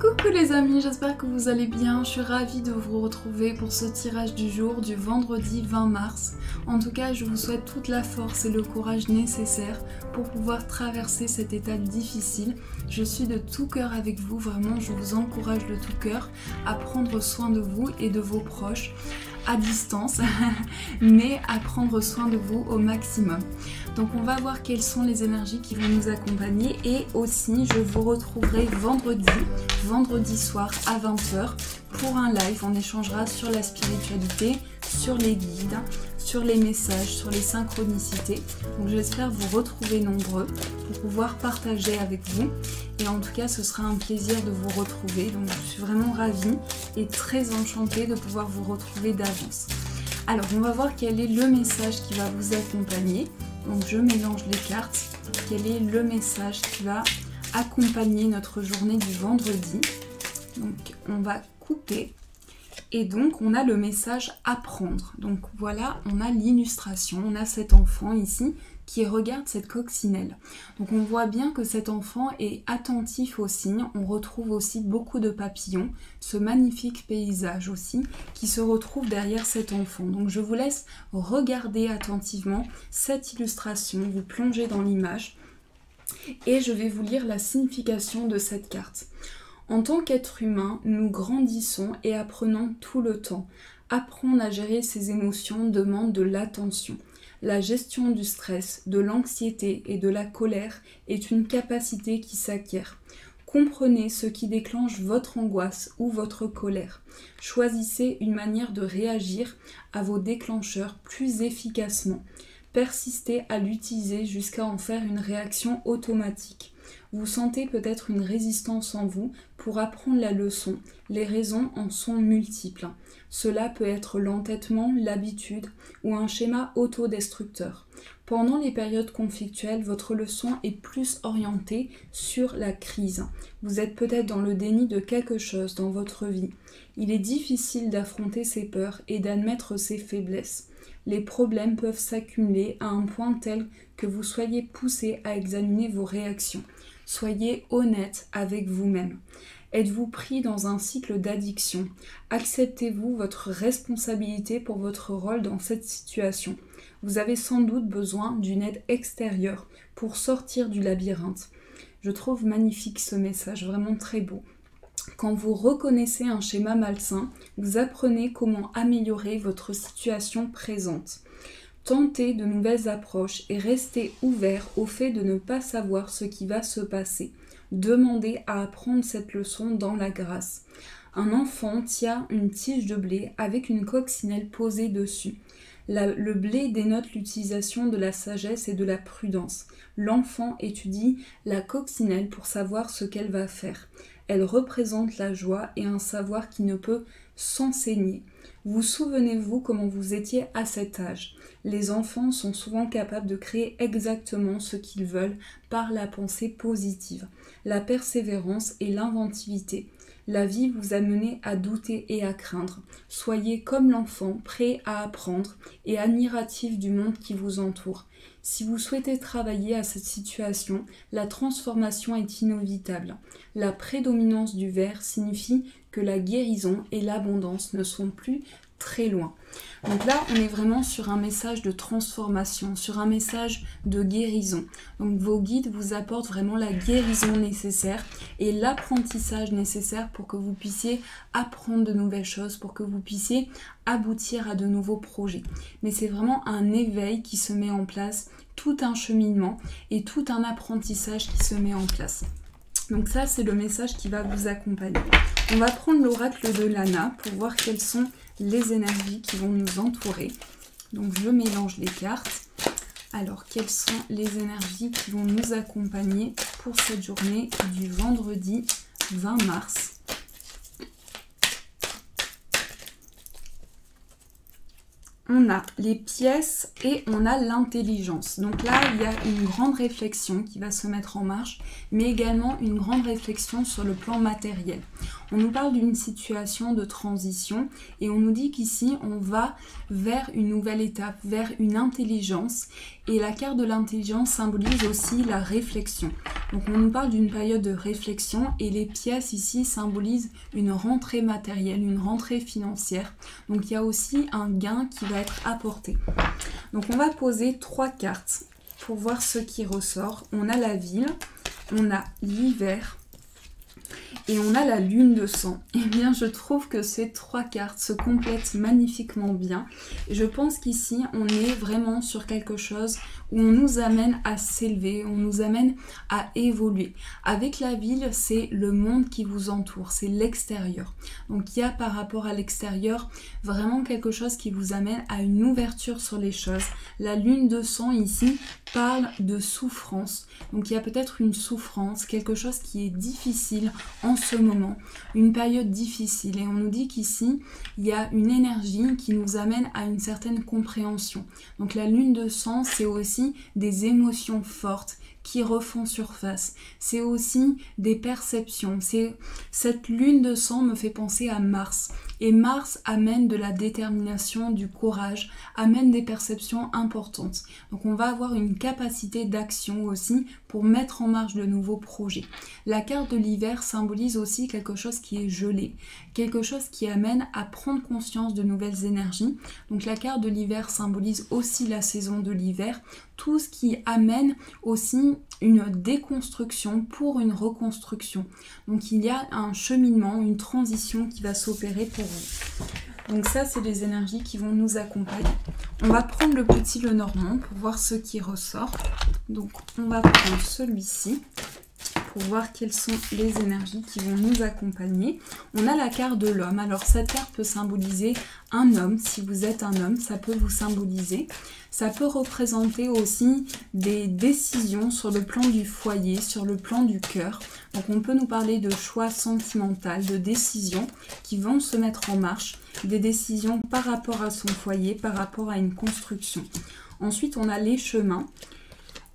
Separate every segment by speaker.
Speaker 1: Coucou les amis, j'espère que vous allez bien. Je suis ravie de vous retrouver pour ce tirage du jour du vendredi 20 mars. En tout cas, je vous souhaite toute la force et le courage nécessaires pour pouvoir traverser cette étape difficile. Je suis de tout cœur avec vous, vraiment, je vous encourage de tout cœur à prendre soin de vous et de vos proches à distance, mais à prendre soin de vous au maximum. Donc on va voir quelles sont les énergies qui vont nous accompagner et aussi je vous retrouverai vendredi soir à 20 h pour un live. On échangera sur la spiritualité, sur les guides, sur les messages, sur les synchronicités. Donc j'espère vous retrouver nombreux pour pouvoir partager avec vous. Et en tout cas, ce sera un plaisir de vous retrouver. Donc je suis vraiment ravie et très enchantée de pouvoir vous retrouver d'avance. Alors, on va voir quel est le message qui va vous accompagner. Donc je mélange les cartes. Quel est le message qui va accompagner notre journée du vendredi? Donc on va couper. Et donc on a le message apprendre. Donc voilà, on a l'illustration, on a cet enfant ici qui regarde cette coccinelle. Donc on voit bien que cet enfant est attentif aux signes. On retrouve aussi beaucoup de papillons, ce magnifique paysage aussi qui se retrouve derrière cet enfant. Donc je vous laisse regarder attentivement cette illustration, vous plongez dans l'image et je vais vous lire la signification de cette carte. En tant qu'être humain, nous grandissons et apprenons tout le temps. Apprendre à gérer ses émotions demande de l'attention. La gestion du stress, de l'anxiété et de la colère est une capacité qui s'acquiert. Comprenez ce qui déclenche votre angoisse ou votre colère. Choisissez une manière de réagir à vos déclencheurs plus efficacement. Persistez à l'utiliser jusqu'à en faire une réaction automatique. Vous sentez peut-être une résistance en vous pour apprendre la leçon. Les raisons en sont multiples. Cela peut être l'entêtement, l'habitude ou un schéma autodestructeur. Pendant les périodes conflictuelles, votre leçon est plus orientée sur la crise. Vous êtes peut-être dans le déni de quelque chose dans votre vie. Il est difficile d'affronter ses peurs et d'admettre ses faiblesses. Les problèmes peuvent s'accumuler à un point tel que vous soyez poussé à examiner vos réactions. Soyez honnête avec vous-même. Êtes-vous pris dans un cycle d'addiction? Acceptez-vous votre responsabilité pour votre rôle dans cette situation? Vous avez sans doute besoin d'une aide extérieure pour sortir du labyrinthe. Je trouve magnifique ce message, vraiment très beau. Quand vous reconnaissez un schéma malsain, vous apprenez comment améliorer votre situation présente. Tentez de nouvelles approches et restez ouvert au fait de ne pas savoir ce qui va se passer. Demandez à apprendre cette leçon dans la grâce. Un enfant tient une tige de blé avec une coccinelle posée dessus. Le blé dénote l'utilisation de la sagesse et de la prudence. L'enfant étudie la coccinelle pour savoir ce qu'elle va faire. Elle représente la joie et un savoir qui ne peut s'enseigner. Vous souvenez-vous comment vous étiez à cet âge? Les enfants sont souvent capables de créer exactement ce qu'ils veulent par la pensée positive, la persévérance et l'inventivité. La vie vous a mené à douter et à craindre. Soyez comme l'enfant, prêt à apprendre et admiratif du monde qui vous entoure. Si vous souhaitez travailler à cette situation, la transformation est inévitable. La prédominance du vert signifie que la guérison et l'abondance ne sont plus très loin. Donc là, on est vraiment sur un message de transformation, sur un message de guérison. Donc vos guides vous apportent vraiment la guérison nécessaire et l'apprentissage nécessaire pour que vous puissiez apprendre de nouvelles choses, pour que vous puissiez aboutir à de nouveaux projets. Mais c'est vraiment un éveil qui se met en place, tout un cheminement et tout un apprentissage qui se met en place. Donc ça, c'est le message qui va vous accompagner. On va prendre l'oracle de Lana pour voir quelles sont les énergies qui vont nous entourer. Donc je mélange les cartes. Alors, quelles sont les énergies qui vont nous accompagner pour cette journée du vendredi 20 mars? On a les pièces et on a l'intelligence. Donc là, il y a une grande réflexion qui va se mettre en marche, mais également une grande réflexion sur le plan matériel. On nous parle d'une situation de transition et on nous dit qu'ici, on va vers une nouvelle étape, vers une intelligence Et la carte de l'intelligence symbolise aussi la réflexion. Donc on nous parle d'une période de réflexion et les pièces ici symbolisent une rentrée matérielle, une rentrée financière. Donc il y a aussi un gain qui va être apporté. Donc on va poser 3 cartes pour voir ce qui ressort. On a la ville, on a l'hiver et on a la lune de sang. Eh bien, je trouve que ces 3 cartes se complètent magnifiquement bien. Et je pense qu'ici, on est vraiment sur quelque chose où on nous amène à s'élever, on nous amène à évoluer. Avec la ville, c'est le monde qui vous entoure, c'est l'extérieur. Donc, il y a par rapport à l'extérieur vraiment quelque chose qui vous amène à une ouverture sur les choses. La lune de sang ici parle de souffrance. Donc, il y a peut-être une souffrance, quelque chose qui est difficile en ce moment, une période difficile. Et on nous dit qu'ici, il y a une énergie qui nous amène à une certaine compréhension. Donc, la lune de sang, c'est aussi des émotions fortes qui refont surface. C'est aussi des perceptions. Cette lune de sang me fait penser à Mars. Et Mars amène de la détermination, du courage, amène des perceptions importantes. Donc on va avoir une capacité d'action aussi pour mettre en marche de nouveaux projets. La carte de l'hiver symbolise aussi quelque chose qui est gelé, quelque chose qui amène à prendre conscience de nouvelles énergies. Donc la carte de l'hiver symbolise aussi la saison de l'hiver, tout ce qui amène aussi une déconstruction pour une reconstruction. Donc il y a un cheminement, une transition qui va s'opérer pour vous. Donc ça, c'est les énergies qui vont nous accompagner. On va prendre le petit Lenormand pour voir ce qui ressort. Donc on va prendre celui-ci pour voir quelles sont les énergies qui vont nous accompagner. On a la carte de l'homme. Alors cette carte peut symboliser un homme. Si vous êtes un homme, ça peut vous symboliser. Ça peut représenter aussi des décisions sur le plan du foyer, sur le plan du cœur. Donc on peut nous parler de choix sentimental, de décisions qui vont se mettre en marche, des décisions par rapport à son foyer, par rapport à une construction. Ensuite, on a les chemins.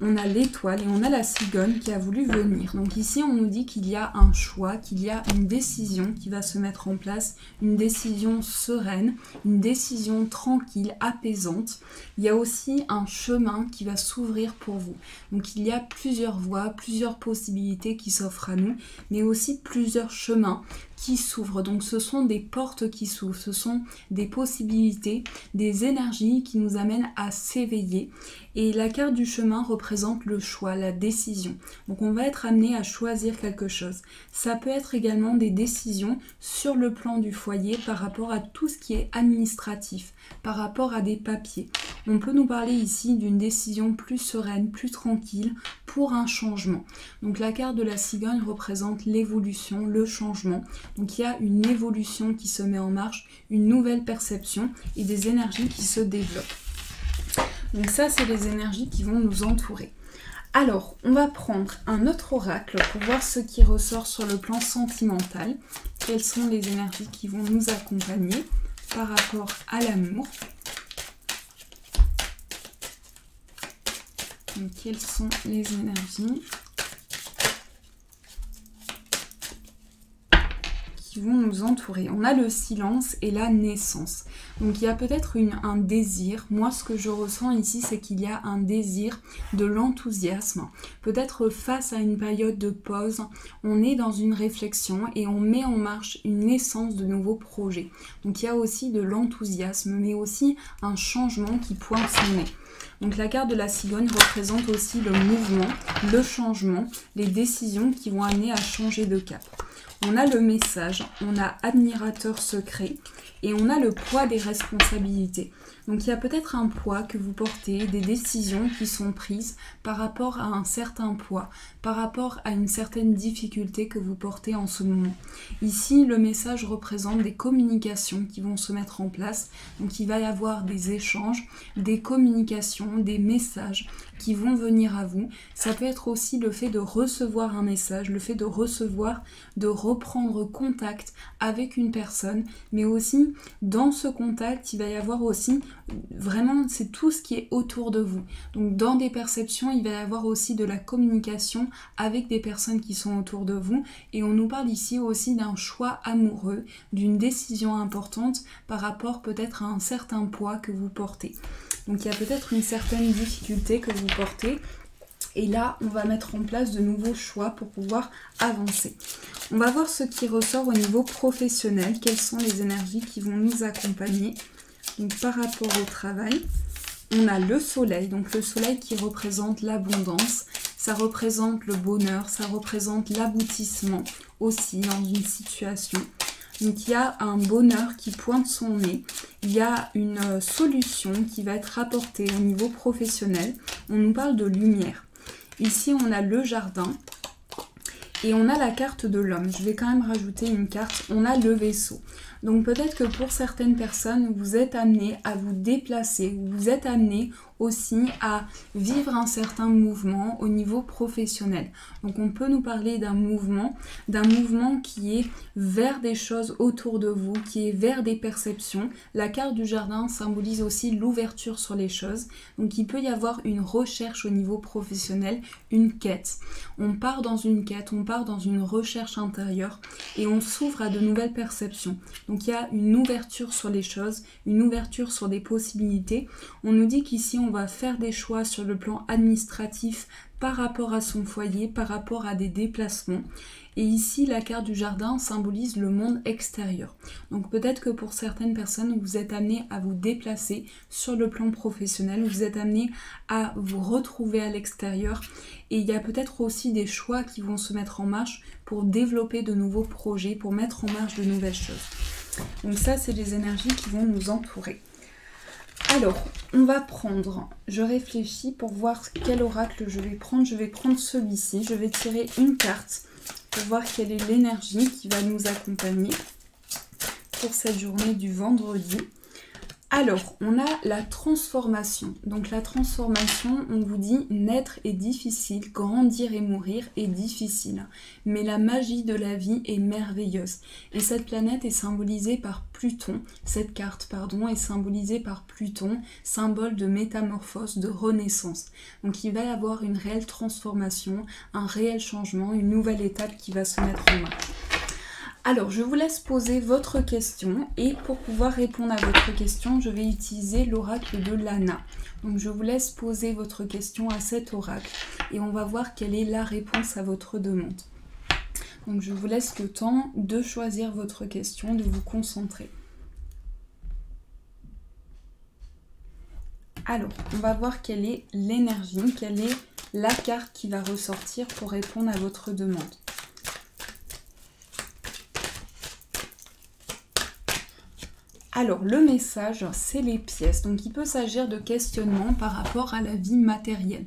Speaker 1: On a l'étoile et on a la cigogne qui a voulu venir. Donc ici, on nous dit qu'il y a un choix, qu'il y a une décision qui va se mettre en place, une décision sereine, une décision tranquille, apaisante. Il y a aussi un chemin qui va s'ouvrir pour vous. Donc il y a plusieurs voies, plusieurs possibilités qui s'offrent à nous, mais aussi plusieurs chemins qui s'ouvrent. Donc ce sont des portes qui s'ouvrent, ce sont des possibilités, des énergies qui nous amènent à s'éveiller. Et la carte du chemin représente le choix, la décision. Donc on va être amené à choisir quelque chose. Ça peut être également des décisions sur le plan du foyer par rapport à tout ce qui est administratif, par rapport à des papiers. On peut nous parler ici d'une décision plus sereine, plus tranquille pour un changement. Donc la carte de la cigogne représente l'évolution, le changement. Donc il y a une évolution qui se met en marche, une nouvelle perception et des énergies qui se développent. Donc ça, c'est les énergies qui vont nous entourer. Alors, on va prendre un autre oracle pour voir ce qui ressort sur le plan sentimental. Quelles sont les énergies qui vont nous accompagner par rapport à l'amour. Donc, quelles sont les énergies qui vont nous entourer? On a le silence et la naissance. Donc il y a peut-être un désir. Moi, ce que je ressens ici, c'est qu'il y a un désir, de l'enthousiasme. Peut-être face à une période de pause, on est dans une réflexion et on met en marche une naissance de nouveaux projets. Donc il y a aussi de l'enthousiasme, mais aussi un changement qui pointe son nez. Donc la carte de la cigogne représente aussi le mouvement, le changement, les décisions qui vont amener à changer de cap. On a le message, on a admirateur secret et on a le poids des responsabilités. Donc il y a peut-être un poids que vous portez, des décisions qui sont prises par rapport à un certain poids, par rapport à une certaine difficulté que vous portez en ce moment. Ici, le message représente des communications qui vont se mettre en place. Donc il va y avoir des échanges, des communications, des messages qui vont venir à vous. Ça peut être aussi le fait de recevoir un message, le fait de recevoir, de reprendre contact avec une personne, mais aussi dans ce contact, il va y avoir aussi vraiment c'est tout ce qui est autour de vous. Donc dans des perceptions, il va y avoir aussi de la communication avec des personnes qui sont autour de vous, et on nous parle ici aussi d'un choix amoureux, d'une décision importante par rapport peut-être à un certain poids que vous portez. Donc il y a peut-être une certaine difficulté que vous portez. Et là, on va mettre en place de nouveaux choix pour pouvoir avancer. On va voir ce qui ressort au niveau professionnel, quelles sont les énergies qui vont nous accompagner. Donc par rapport au travail, on a le soleil, donc le soleil qui représente l'abondance, ça représente le bonheur, ça représente l'aboutissement aussi dans une situation. Donc il y a un bonheur qui pointe son nez, il y a une solution qui va être apportée au niveau professionnel. On nous parle de lumière. Ici, on a le jardin et on a la carte de l'homme. Je vais quand même rajouter une carte. On a le vaisseau. Donc peut-être que pour certaines personnes, vous êtes amené à vous déplacer, vous êtes amené aussi à vivre un certain mouvement au niveau professionnel. Donc on peut nous parler d'un mouvement qui est vers des choses autour de vous, qui est vers des perceptions. La carte du jardin symbolise aussi l'ouverture sur les choses. Donc il peut y avoir une recherche au niveau professionnel, une quête. On part dans une quête, on part dans une recherche intérieure et on s'ouvre à de nouvelles perceptions. Donc il y a une ouverture sur les choses, une ouverture sur des possibilités. On nous dit qu'ici on va faire des choix sur le plan administratif par rapport à son foyer, par rapport à des déplacements. Et ici, la carte du jardin symbolise le monde extérieur. Donc peut-être que pour certaines personnes, vous êtes amené à vous déplacer sur le plan professionnel, vous êtes amené à vous retrouver à l'extérieur. Et il y a peut-être aussi des choix qui vont se mettre en marche pour développer de nouveaux projets, pour mettre en marche de nouvelles choses. Donc ça, c'est les énergies qui vont nous entourer. Alors, on va prendre, je réfléchis pour voir quel oracle je vais prendre. Je vais prendre celui-ci, je vais tirer une carte pour voir quelle est l'énergie qui va nous accompagner pour cette journée du vendredi. Alors, on a la transformation. Donc la transformation, on vous dit naître est difficile, grandir et mourir est difficile. Mais la magie de la vie est merveilleuse. Et cette planète est symbolisée par Pluton. Cette carte, pardon, est symbolisée par Pluton, symbole de métamorphose, de renaissance. Donc il va y avoir une réelle transformation, un réel changement, une nouvelle étape qui va se mettre en marche. Alors, je vous laisse poser votre question et pour pouvoir répondre à votre question, je vais utiliser l'oracle de Lana. Donc, je vous laisse poser votre question à cet oracle et on va voir quelle est la réponse à votre demande. Donc, je vous laisse le temps de choisir votre question, de vous concentrer. Alors, on va voir quelle est l'énergie, quelle est la carte qui va ressortir pour répondre à votre demande. Alors, le message, c'est les pièces. Donc, il peut s'agir de questionnements par rapport à la vie matérielle.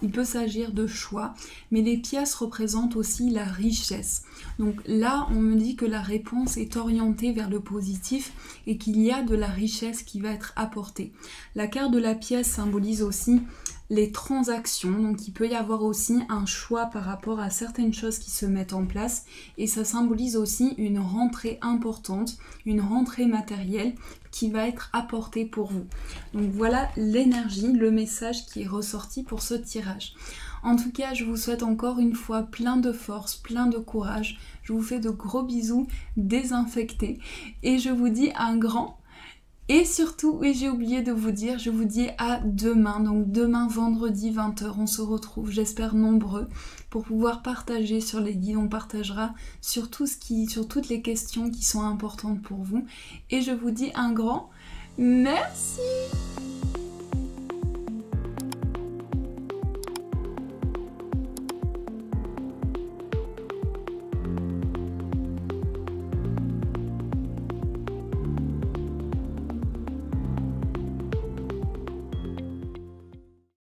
Speaker 1: Il peut s'agir de choix, mais les pièces représentent aussi la richesse. Donc là, on me dit que la réponse est orientée vers le positif et qu'il y a de la richesse qui va être apportée. La carte de la pièce symbolise aussi les transactions, donc il peut y avoir aussi un choix par rapport à certaines choses qui se mettent en place et ça symbolise aussi une rentrée importante, une rentrée matérielle qui va être apportée pour vous. Donc voilà l'énergie, le message qui est ressorti pour ce tirage. En tout cas, je vous souhaite encore une fois plein de force, plein de courage. Je vous fais de gros bisous désinfectés et je vous dis un grand et surtout, oui, j'ai oublié de vous dire, je vous dis à demain. Donc demain, vendredi, 20h, on se retrouve, j'espère nombreux, pour pouvoir partager sur les guides. On partagera sur toutes les questions qui sont importantes pour vous. Et je vous dis un grand merci.